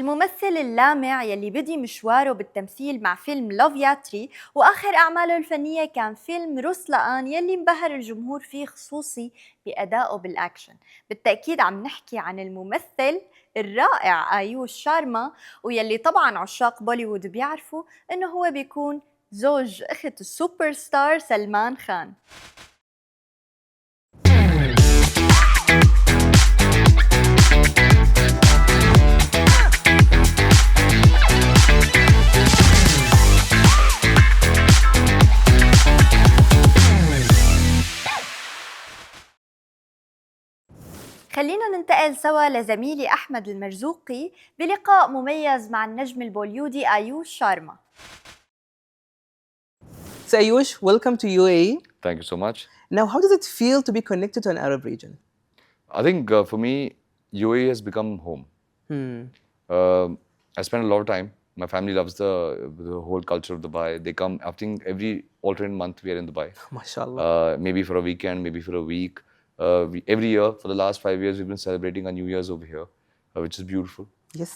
الممثل اللامع يلي بدي مشواره بالتمثيل مع فيلم لوفياتري، وآخر أعماله الفنية كان فيلم لقاء يلي انبهر الجمهور فيه خصوصي بأدائه بالأكشن. بالتأكيد عم نحكي عن الممثل الرائع أيوش شارما، ويلي طبعا عشاق بوليوود بيعرفوا إنه هو بيكون زوج أخت السوبر ستار سلمان خان. خلينا ننتقل سوا لزميلي أحمد المرزوقي بلقاء مميز مع النجم البوليودي أيوش شارما. So Ayush, welcome to UAE. Thank you so much. Now, how does it feel to be connected to an Arab region? I think for me, UAE has become home. I spend a lot of time. My family loves the whole culture of Dubai. They come, I think every alternate month we are in Dubai. MashaAllah. Maybe for a weekend, maybe for a week. Every year, for the last 5 years, we've been celebrating our New Year's over here, which is beautiful. Yes.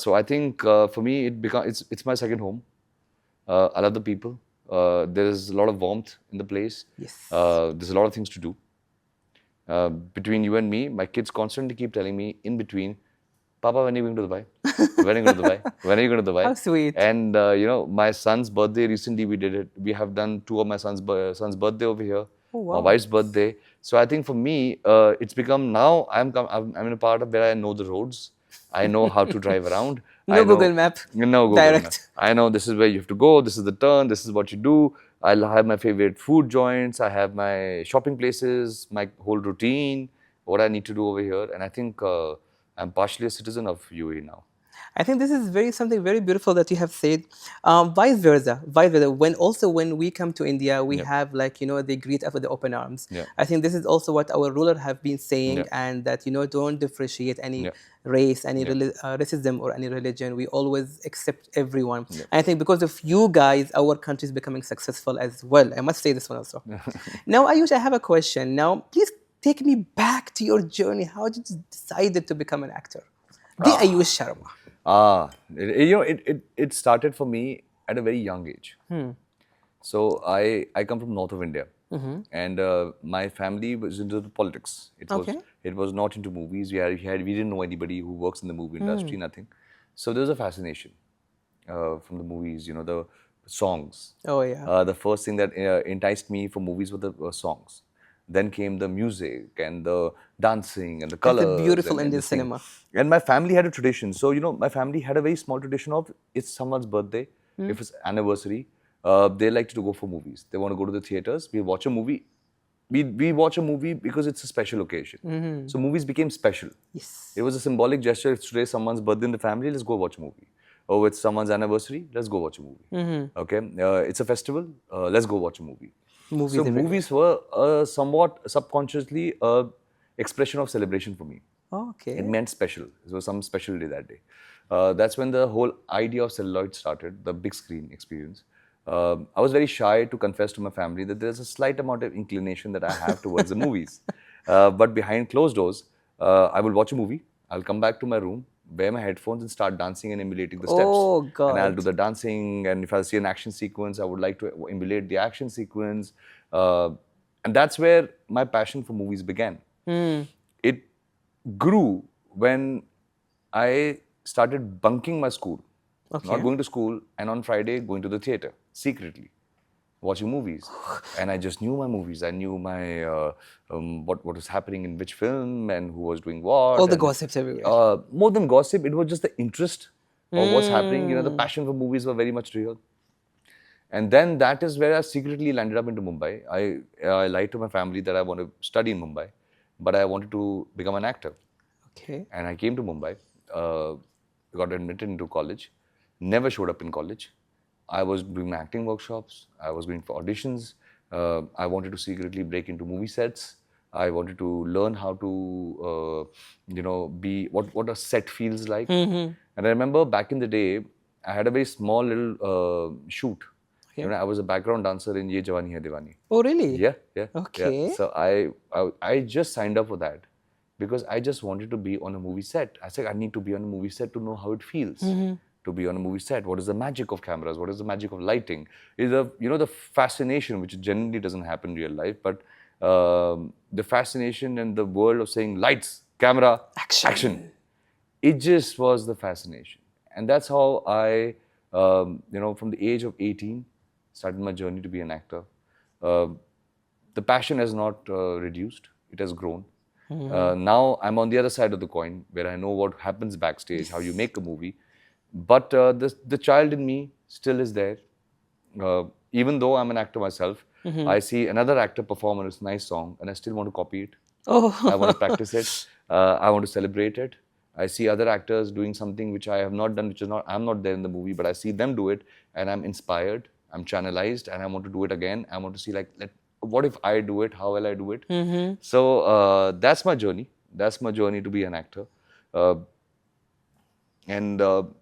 So I think for me, it's my second home. I love the people. There's a lot of warmth in the place. Yes. There's a lot of things to do. Between you and me, my kids constantly keep telling me in between, Papa, when are you going to Dubai? When are you going to Dubai? When are you going to Dubai? How sweet. And my son's birthday, recently we did it. We have done 2 of my son's birthday over here. Oh, wow. My wife's birthday. So I think for me, it's become now, I'm in a part of where I know the roads. I know how to drive around. No Google Map. No Google Direct. Map. I know this is where you have to go. This is the turn. This is what you do. I'll have my favorite food joints. I have my shopping places, my whole routine, what I need to do over here. And I think I'm partially a citizen of UAE now. I think this is something very beautiful that you have said. Vice versa. When we come to India, we have they greet us with the open arms. Yeah. I think this is also what our ruler have been saying, Yeah. and that don't differentiate any race, any racism or any religion. We always accept everyone. Yeah. And I think because of you guys, our country is becoming successful as well. I must say this one also. Now, Ayush, I have a question. Now, please take me back to your journey. How did you decide to become an actor? The Ayush Sharma. It started for me at a very young age. So I come from north of India, and my family was into the politics. It was not into movies. We didn't know anybody who works in the movie industry, nothing. So there was a fascination from the movies, the songs. Oh yeah. The first thing that enticed me for movies were the songs. Then came the music and the dancing and the colors. It's a beautiful Indian cinema. And my family had a tradition. So, my family had a very small tradition of it's someone's birthday, if it's anniversary, they like to go for movies. They want to go to the theaters. We watch a movie. We watch a movie because it's a special occasion. So movies became special. Yes. It was a symbolic gesture. If today's someone's birthday in the family, let's go watch a movie. Oh, it's someone's anniversary, let's go watch a movie. Okay, it's a festival, let's go watch a movie. Movies were somewhat subconsciously expression of celebration for me. Okay. It meant special. It was some special day that day. That's when the whole idea of celluloid started, the big screen experience. I was very shy to confess to my family that there's a slight amount of inclination that I have towards the movies. But behind closed doors, I will watch a movie, I'll come back to my room, wear my headphones and start dancing and emulating the steps. Oh, God. And I'll do the dancing, and if I see an action sequence, I would like to emulate the action sequence. And that's where my passion for movies began. It grew when I started bunking my school. Not going to school, and on Friday going to the theatre, secretly, watching movies. And I just knew my movies. I knew my what was happening in which film and who was doing what. All the gossips everywhere. More than gossip, it was just the interest of what's happening. The passion for movies were very much real. And then that is where I secretly landed up into Mumbai. I lied to my family that I want to study in Mumbai, but I wanted to become an actor. Okay. And I came to Mumbai, got admitted into college, never showed up in college. I was doing my acting workshops, I was going for auditions, I wanted to secretly break into movie sets. I wanted to learn how to, be what a set feels like. And I remember back in the day, I had a very small little shoot. Okay. I was a background dancer in Ye Jawani Hai Diwani. Oh, really? Yeah. Okay. So I just signed up for that. because I just wanted to be on a movie set. I said, I need to be on a movie set to know how it feels to be on a movie set. What is the magic of cameras? What is the magic of lighting? Is the fascination, which generally doesn't happen in real life, but the fascination and the world of saying lights, camera, action. It just was the fascination. And that's how I, from the age of 18, started my journey to be an actor. The passion has not reduced, it has grown. Now I'm on the other side of the coin, where I know what happens backstage, how you make a movie. But the child in me still is there. Even though I'm an actor myself, I see another actor perform a nice song and I still want to copy it. I want to practice it. I want to celebrate it. I see other actors doing something which I have not done, I'm not there in the movie, but I see them do it and I'm inspired, I'm channelized, and I want to do it again. I want to see what if I do it? How will I do it? So that's my journey. That's my journey to be an actor. And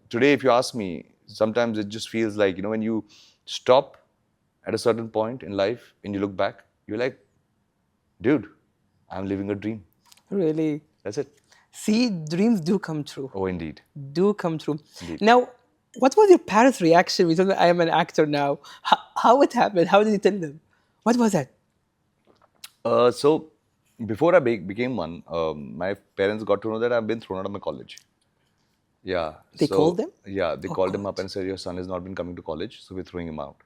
today, if you ask me, sometimes it just feels like, when you stop at a certain point in life and you look back, you're like, dude, I'm living a dream. Really? That's it. See, dreams do come true. Oh, indeed. Do come true. Indeed. Now, what was your parents' reaction when you told them, I am an actor now? How it happened? How did you tell them? What was that? So, before I became one, my parents got to know that I've been thrown out of my college. Yeah. They called them? Yeah, they called him up and said, your son has not been coming to college, so we're throwing him out.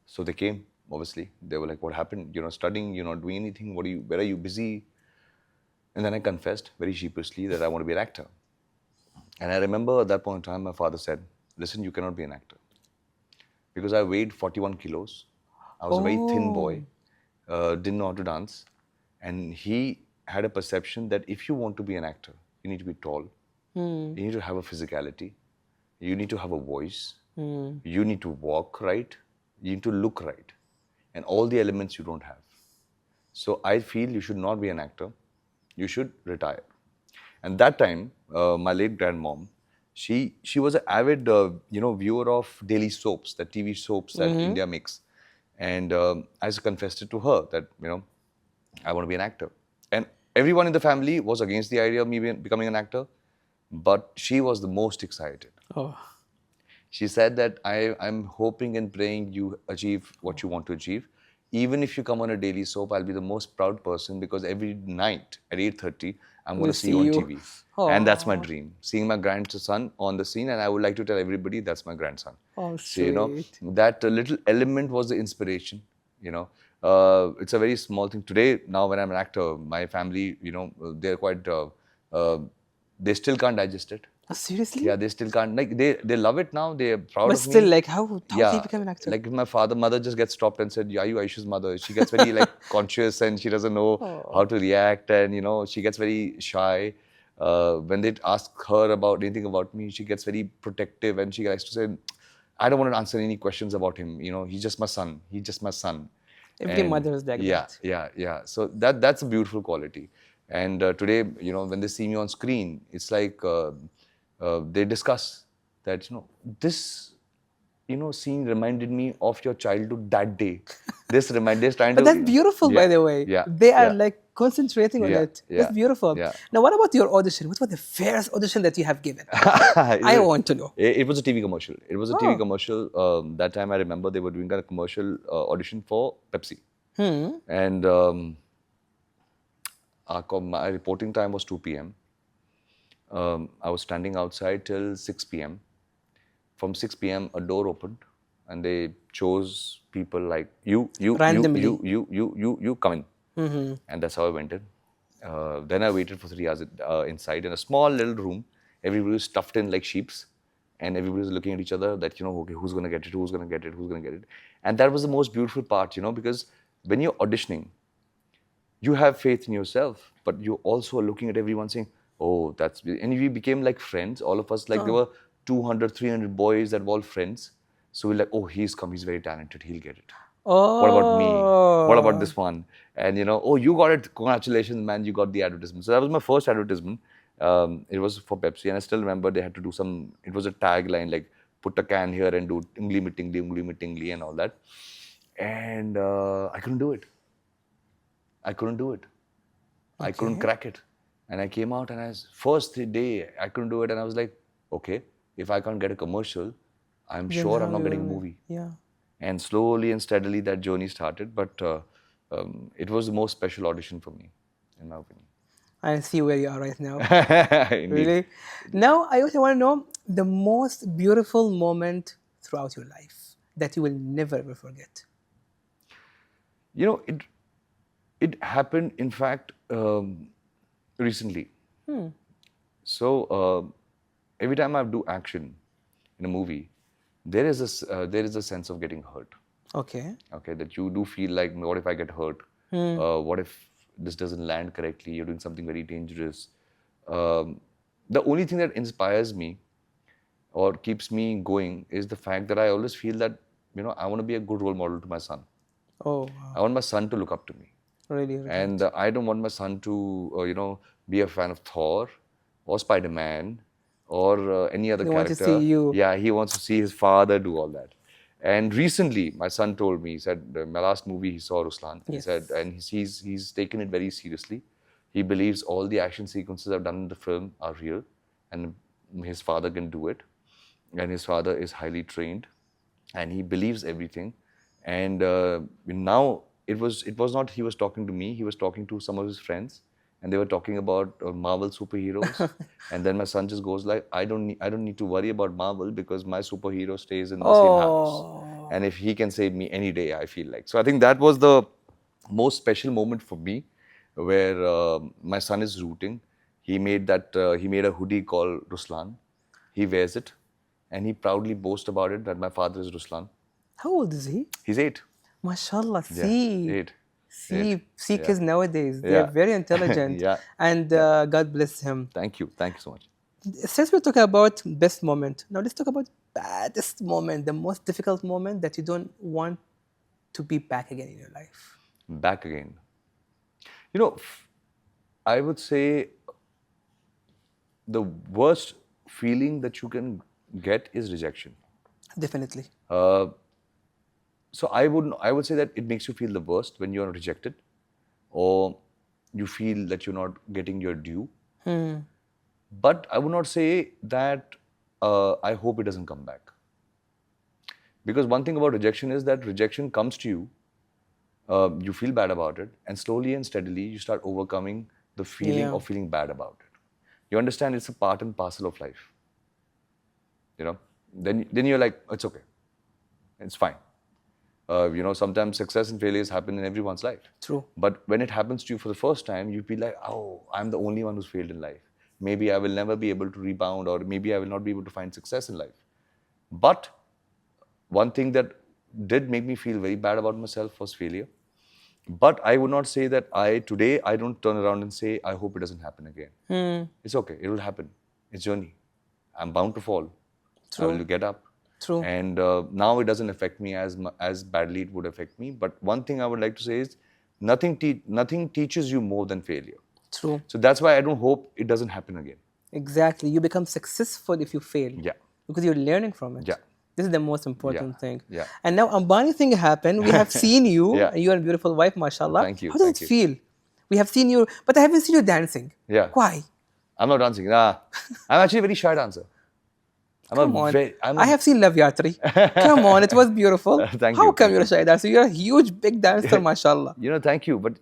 So they came, obviously. They were like, what happened? You're not studying, you're not doing anything. Where are you busy? And then I confessed very sheepishly that I want to be an actor. And I remember at that point in time, my father said, listen, you cannot be an actor. Because I weighed 41 kilos. I was a very thin boy, didn't know how to dance. And he had a perception that if you want to be an actor, you need to be tall. You need to have a physicality. You need to have a voice. You need to walk right. You need to look right. And all the elements you don't have. So I feel you should not be an actor. You should retire. And that time, my late grandmom, she was an avid, viewer of daily soaps, the TV soaps that India makes. And I confessed it to her that, I want to be an actor. And everyone in the family was against the idea of me becoming an actor, but she was the most excited. Oh. She said that I'm hoping and praying you achieve what you want to achieve. Even if you come on a daily soap, I'll be the most proud person because every night at 8:30, I'm going to see you on TV. And that's my dream. Seeing my grandson on the scene, and I would like to tell everybody that's my grandson. Oh, sweet. So, that little element was the inspiration, It's a very small thing. Today, now when I'm an actor, my family, they're quite, they still can't digest it. Oh, seriously? Yeah, they still can't. They love it now. They're proud but of me. still, how did he become an actor? Like my mother just gets stopped and said, "Are you Ayush's mother?" She gets very conscious and she doesn't know how to react, and she gets very shy. When they ask her about anything about me, she gets very protective and she likes to say, "I don't want to answer any questions about him. He's just my son. He's just my son." Every mother is like that. Yeah. So that's a beautiful quality. And today, when they see me on screen, it's like. They discuss that, this, scene reminded me of your childhood that day. This reminded trying But that's beautiful, by the way. Yeah. They are concentrating on it. Yeah. That's beautiful. Yeah. Now, what about your audition? What was the first audition that you have given? I want to know. It was a TV commercial. It was a TV commercial. That time I remember they were doing a commercial audition for Pepsi. And my reporting time was 2 p.m. I was standing outside till 6 p.m. From 6 p.m. a door opened and they chose people like you come in. And that's how I went in. Then I waited for 3 hours inside in a small little room. Everybody was stuffed in like sheeps and everybody was looking at each other that, okay, who's going to get it, who's going to get it, who's going to get it. And that was the most beautiful part, because when you're auditioning, you have faith in yourself, but you also are looking at everyone saying, oh, and we became like friends, all of us, there were 200, 300 boys that were all friends. So we're like, oh, he's come, he's very talented, he'll get it. Oh. What about me? What about this one? And oh, you got it, congratulations, man, you got the advertisement. So that was my first advertisement. It was for Pepsi, and I still remember they had to do it was a tagline, like put a can here and do ungli mein tingli and all that. And I couldn't do it. I couldn't crack it. And I came out and first day I couldn't do it, and I was like, okay, if I can't get a commercial, I'm Then sure how I'm not you getting a will- movie. Yeah. And slowly and steadily that journey started, but it was the most special audition for me, in my opinion. I see where you are right now. Indeed. Really? Now, I also want to know the most beautiful moment throughout your life that you will never ever forget. You know, it happened, in fact, recently. So every time I do action in a movie, there is a sense of getting hurt. Okay. Okay, that you do feel like, what if I get hurt? What if this doesn't land correctly? You're doing something very dangerous. The only thing that inspires me or keeps me going is the fact that I always feel that, I want to be a good role model to my son. Oh, wow. I want my son to look up to me. Really, really. And I don't want my son to, be a fan of Thor or Spider-Man or any other They want character. to see you. Yeah, he wants to see his father do all that. And recently, my son told me, he said, my last movie, he saw Ruslan. He Yes. said, and he's taken it very seriously. He believes all the action sequences I've done in the film are real, and his father can do it. And his father is highly trained, and he believes everything. And now it was not he was talking to me. He was talking to some of his friends, and they were talking about Marvel superheroes. And then my son just goes like, I don't need to worry about Marvel because my superhero stays in the same house. And if he can save me any day, I feel like. So I think that was the most special moment for me, where my son is rooting. He made a hoodie called Ruslan. He wears it, and he proudly boasts about it that my father is Ruslan. How old is he? He's 8. MashaAllah. Yeah, See. 8. See Yeah. kids nowadays. They're Yeah. very intelligent. Yeah. And God bless him. Thank you so much. Since we're talking about best moment, now let's talk about baddest moment, the most difficult moment that you don't want to be back again in your life. Back again. I would say the worst feeling that you can get is rejection. Definitely. So I would say that it makes you feel the worst when you're rejected, or you feel that you're not getting your due. But I would not say that I hope it doesn't come back. Because one thing about rejection is that rejection comes to you, you feel bad about it, and slowly and steadily you start overcoming the feeling Yeah. of feeling bad about it. You understand it's a part and parcel of life. Then you're like, it's okay. It's fine. Sometimes success and failures happen in everyone's life. True. But when it happens to you for the first time, you feel like, oh, I'm the only one who's failed in life. Maybe I will never be able to rebound, or maybe I will not be able to find success in life. But one thing that did make me feel very bad about myself was failure. But I would not say that today I don't turn around and say, I hope it doesn't happen again. It's okay. It will happen. It's journey. I'm bound to fall. True. I will get up. True. And now it doesn't affect me as badly it would affect me. But one thing I would like to say is, nothing teaches you more than failure. True. So that's why I don't hope it doesn't happen again. Exactly. You become successful if you fail. Yeah. Because you're learning from it. Yeah. This is the most important Yeah. thing. Yeah. And now Ambani thing happened. We have seen you. Yeah. You and beautiful wife, mashallah. Thank you, How does thank it you. feel? We have seen you, but I haven't seen you dancing. Yeah. Why? I'm not dancing. Nah. I'm actually a very shy dancer. Come on. I have seen Love Yatri. Come on, it was beautiful. Thank How you, come thank you're a shy dancer? You're a huge, big dancer, mashallah. Thank you. But,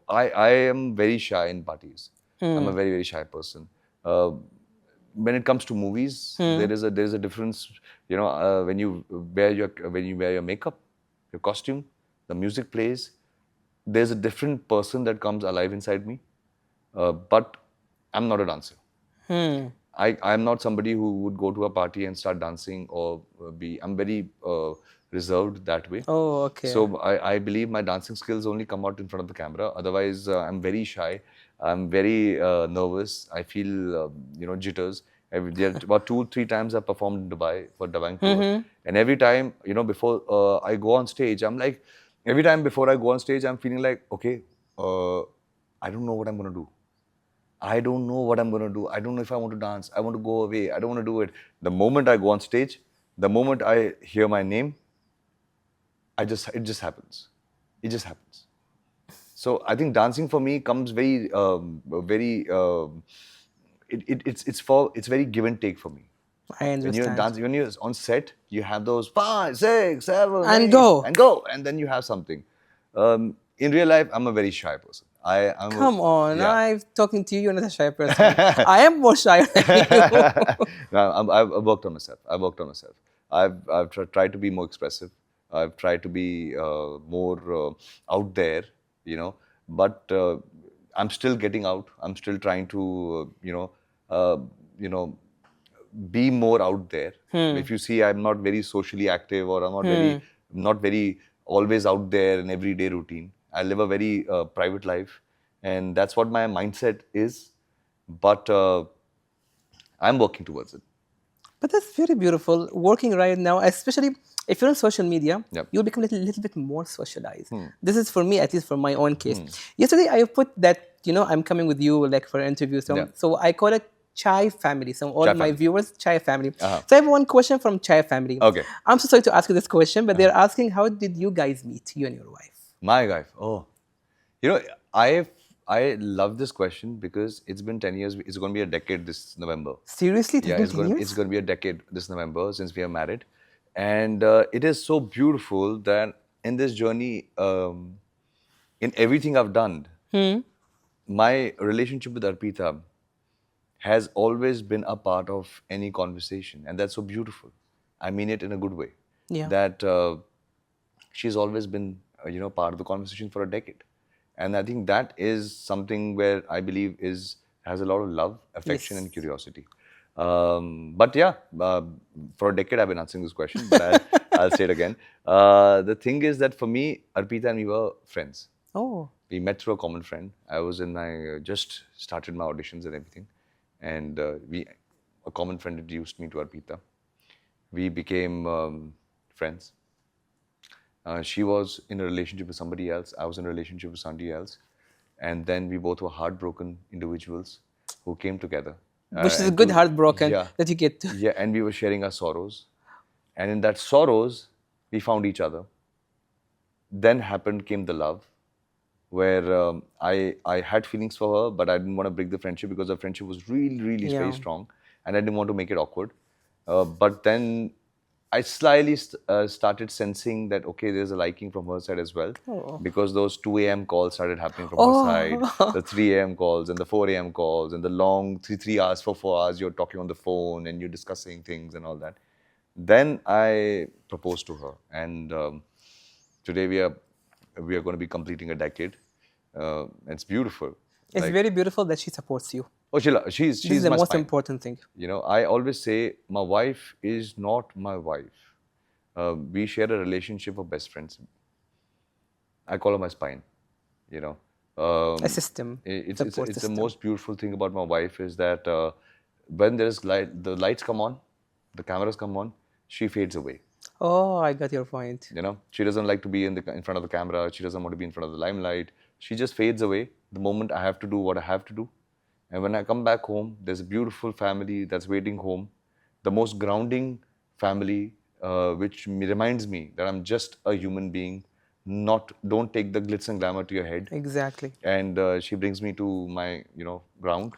I am very shy in parties. I'm a very, very shy person. When it comes to movies, there is a difference. When you wear your makeup, your costume, the music plays, there's a different person that comes alive inside me. But I'm not a dancer. I'm not somebody who would go to a party and start dancing or I'm very reserved that way. Oh, okay. So I believe my dancing skills only come out in front of the camera. Otherwise, I'm very shy. I'm very nervous. I feel, jitters. There about 2-3 times I performed in Dubai for Dabang Tour. And every time, before I go on stage, I'm like, every time before I go on stage, I'm feeling like, okay, I don't know what I'm going to do. I don't know what I'm going to do. I don't know if I want to dance. I want to go away. I don't want to do it. The moment I go on stage, the moment I hear my name, it just happens. It just happens. So I think dancing for me comes very, it's very give and take for me. I When you're understand. dancing, when you're on set, you have those 5, 6, 7, And 8, go. and then you have something. In real life, I'm a very shy person. Come on, yeah. I'm talking to you. You're not a shy person. I am more shy than you. No, I've worked on myself. I've tried to be more expressive. I've tried to be more out there, you know. But I'm still getting out. I'm still trying to, be more out there. If you see, I'm not very socially active, or I'm not very always out there in everyday routine. I live a very private life, and that's what my mindset is. But I'm working towards it. But that's very beautiful. Working right now, especially if you're on social media, Yep. you'll become a little bit more socialized. This is for me, at least for my own case. Yesterday, I put that, I'm coming with you like for an interview. So, Yeah. so I call it Chai Family. So all Chai my family. viewers, Chai Family. Uh-huh. So I have one question from Chai Family. Okay. I'm so sorry to ask you this question, but they're asking, how did you guys meet, you and your wife? My wife. Oh, I love this question because it's been 10 years. It's going to be a decade this November. Seriously? Yeah, it's going to be a decade this November since we are married. And it is so beautiful that in this journey, in everything I've done, my relationship with Arpita has always been a part of any conversation. And that's so beautiful. I mean it in a good way. Yeah. That she's always been, part of the conversation for a decade. And I think that is something where I believe has a lot of love, affection, Yes. and curiosity. But yeah, for a decade I've been answering this question, but I'll say it again. The thing is that for me, Arpita and me were friends. Oh. We met through a common friend. I was in just started my auditions and everything. And a common friend introduced me to Arpita. We became friends. She was in a relationship with somebody else. I was in a relationship with somebody else. And then we both were heartbroken individuals who came together. Which is a and good heartbroken yeah, that you get to. yeah, and we were sharing our sorrows. And in that sorrows, we found each other. Then came the love, where I had feelings for her, but I didn't want to break the friendship because the friendship was really, really Yeah. very strong. And I didn't want to make it awkward. But then I slyly started sensing that, okay, there's a liking from her side as well. Oh. Because those 2 a.m. calls started happening from her side. The 3 a.m. calls and the 4 a.m. calls and the long 3 hours, 4 hours, you're talking on the phone and you're discussing things and all that. Then I proposed to her. And today we are going to be completing a decade. It's beautiful. It's very beautiful that she supports you. Oh, she's This is the my most spine. important thing. I always say my wife is not my wife. We share a relationship of best friends. I call her my spine. A system. It's support the system. most beautiful thing about my wife is that when there's light, the lights come on, the cameras come on, she fades away. Oh, I got your point. She doesn't like to be in front of the camera. She doesn't want to be in front of the limelight. She just fades away the moment I have to do what I have to do. And when I come back home, there's a beautiful family that's waiting home. The most grounding family, which reminds me that I'm just a human being. Don't take the glitz and glamour to your head. Exactly. And she brings me to my, ground.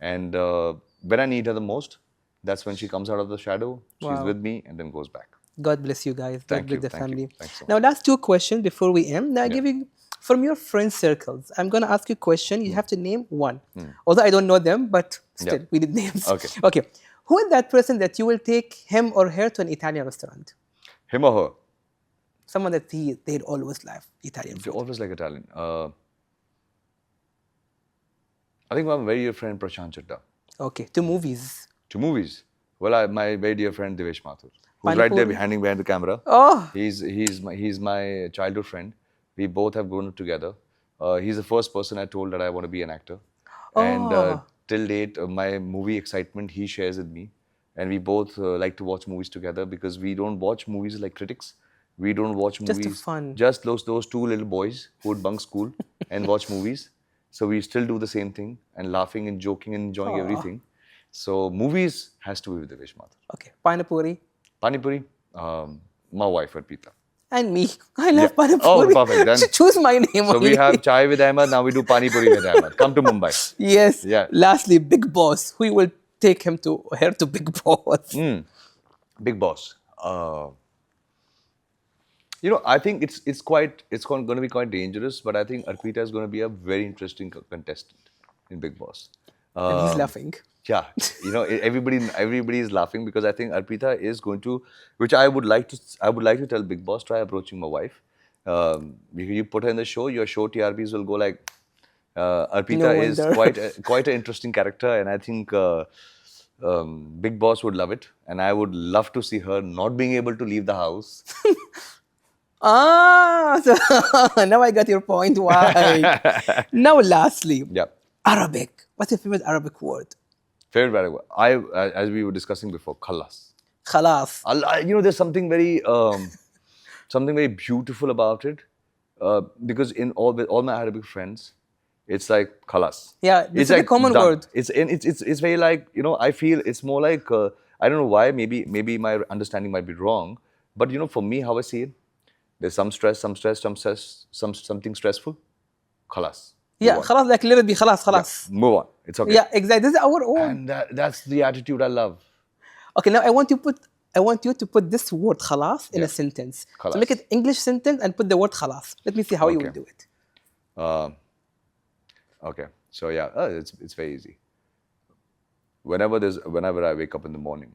And when I need her the most, that's when she comes out of the shadow. She's Wow. with me and then goes back. God bless you guys. God Thank bless you, the thank you. family. Thanks so Now, last two questions before we end. Now, I Yeah. give you from your friend circles. I'm going to ask you a question. You have to name one. Although I don't know them, but still, Yeah. we need names. Okay. Okay. Who is that person that you will take him or her to an Italian restaurant? Him or her? Someone that they'd always love Italian They food. always like Italian. I think my very dear friend Prashant Chadda. Okay. To movies. To movies. Well, my very dear friend Devesh Mathur, who's Pani right there Puri? behind the camera. Oh. He's my childhood friend. We both have grown up together. He's the first person I told that I want to be an actor. And Oh. till date, my movie excitement he shares with me. And we both like to watch movies together because we don't watch movies like critics. We don't watch Just movies. for fun. Just those two little boys who would bunk school and watch movies. So we still do the same thing and laughing and joking and enjoying everything. So movies has to be with Devesh Mathur. Okay. Pani Puri. Pani Puri, my wife Arpita. And me. I love Yeah. Pani Oh, Puri. perfect. Then- Choose my name So only. we have chai with Ahmed, now we do pani puri with Ahmed. Come to Mumbai. Yes. Yeah. Lastly, Big Boss. Who will take him to her to Big Boss? Big Boss. I think it's going to be quite dangerous, but I think Arpita is going to be a very interesting contestant in Big Boss. And he's laughing. Yeah, everybody is laughing because I think Arpita is going to, which I would like to tell Big Boss, try approaching my wife. You put her in the show, your show TRPs will go like, Arpita No is wonder. quite an interesting character, and I think Big Boss would love it, and I would love to see her not being able to leave the house. So now I got your point. Why? Now, lastly, Yeah. Arabic. What's your favorite Arabic word? Favorite variable. As we were discussing before, khalas. Khalas. Allah, there's something very beautiful about it, because in all my Arabic friends, it's like khalas. Yeah, this is a common done. word. It's very like, I feel it's more like, I don't know why, maybe my understanding might be wrong, but for me, how I see it, there's something stressful, khalas. Yeah, khalas, like let it be khalas, khalas. Yeah, move on. It's okay. Yeah, exactly. This is our own. And that's the attitude I love. Okay, now I want you to put this word khalas in a sentence. Khalas. So make it English sentence and put the word khalas. Let me see how you will do it. Okay. So yeah, it's very easy. Whenever I wake up in the morning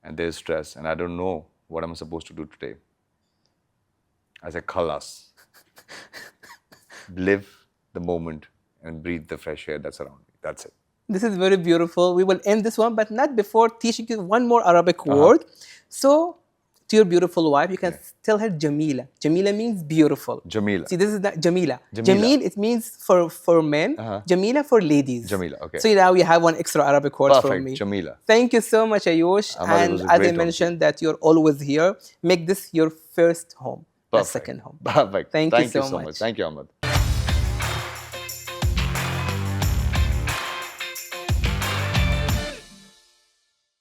and there's stress and I don't know what I'm supposed to do today, I say khalas. Live the moment and breathe the fresh air that's around me. That's it. This is very beautiful. We will end this one, but not before teaching you one more Arabic word. So, to your beautiful wife, you can tell her Jamila. Jamila means beautiful. Jamila. See, this is not Jamila. Jamila. Jamil, it means for men. Jamila for ladies. Jamila, okay. So now you have one extra Arabic word from Perfect, me. Jamila. Thank you so much, Ayush. Ahmed, it And was a as I great mentioned that you're always here, make this your first home, not Perfect. second home. Perfect. Thank you so much. Thank you, Ahmed.